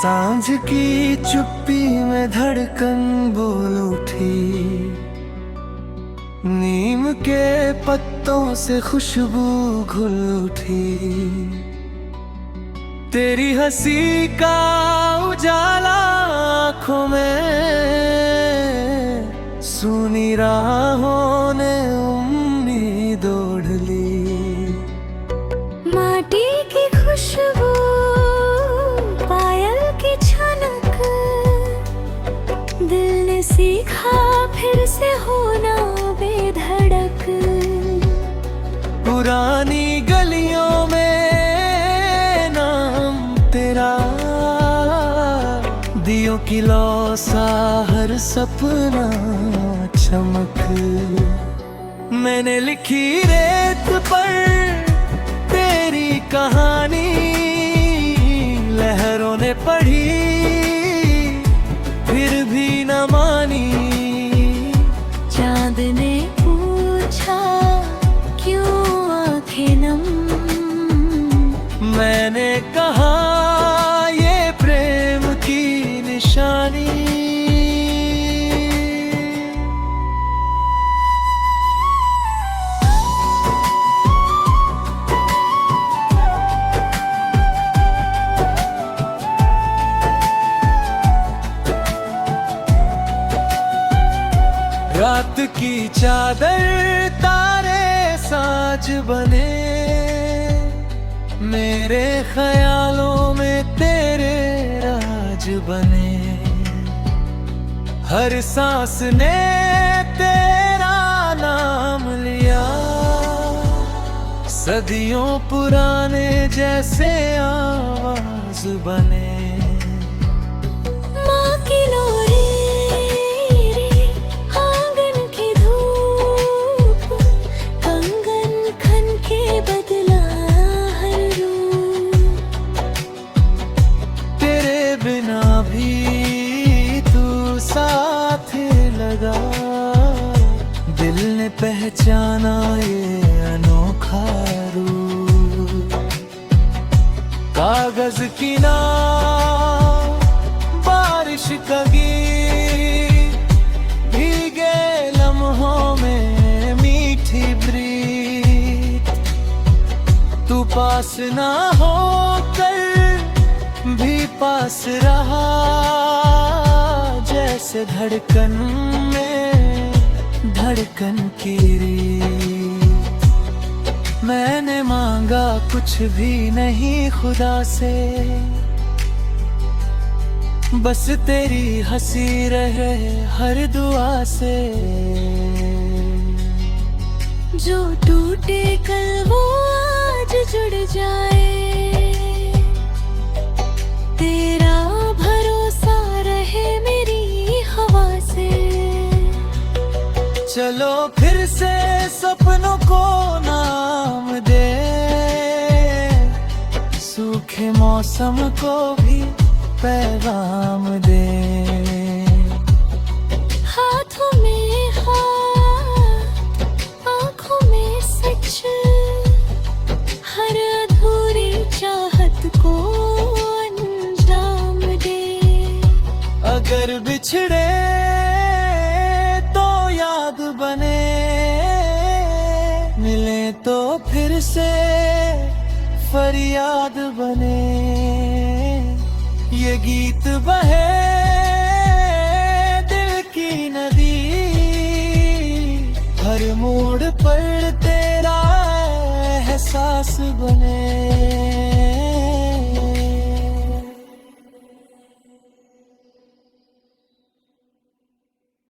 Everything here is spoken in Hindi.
सांझ की चुप्पी में धड़कन बोल उठी, नीम के पत्तों से खुशबू घुल उठी। तेरी हंसी का उजाला आँखों में, सुनी राहों ने उम्मीद ओढ़ ली। माटी की खुशबू, पायल की छनक, दिल ने सीखा फिर से होना बेधड़क। पुरानी गलियों में नाम तेरा, दियों की लौ सा हर सपना चमक। मैंने लिखी रेत पर तेरी कहानी, लहरों ने पढ़ी फिर भी न मानी। चांद ने पूछा क्यों आंखें नम, मैंने कहा ये प्रेम की निशानी। रात की चादर तारे साज बने, मेरे ख्यालों में तेरे राज बने। हर सांस ने तेरा नाम लिया, सदियों पुराने जैसे आवाज बने। माँ की लोरी रे, आंगन की धूप, कंगन खन के बदला हर रूप। तेरे बिना भी तू साथ लगा, दिल ने पहचाना ये अनोखा रूप। कागज की नाव, बारिश का गीत, भीगे लम्हों में मीठी प्रीत। तू पास ना हो कर भी पास रहा, जैसे धड़कन में धड़कन की रीत। मैंने मांगा कुछ भी नहीं खुदा से, बस तेरी हंसी रहे हर दुआ से। जो टूटे कल वो आज जुड़ जाए, तेरा भरोसा रहे मेरी हवा से। चलो फिर से सपनों को नाम दे, सूखे मौसम को भी पैगाम दे। हाथों में हाथ, आँखों में सच, हर अधूरी चाहत को अंजाम दे। अगर बिछड़े तो याद बने, मिले तो फिर से फरियाद बने। ये गीत बहे दिल की नदी, हर मोड़ पर तेरा एहसास बने।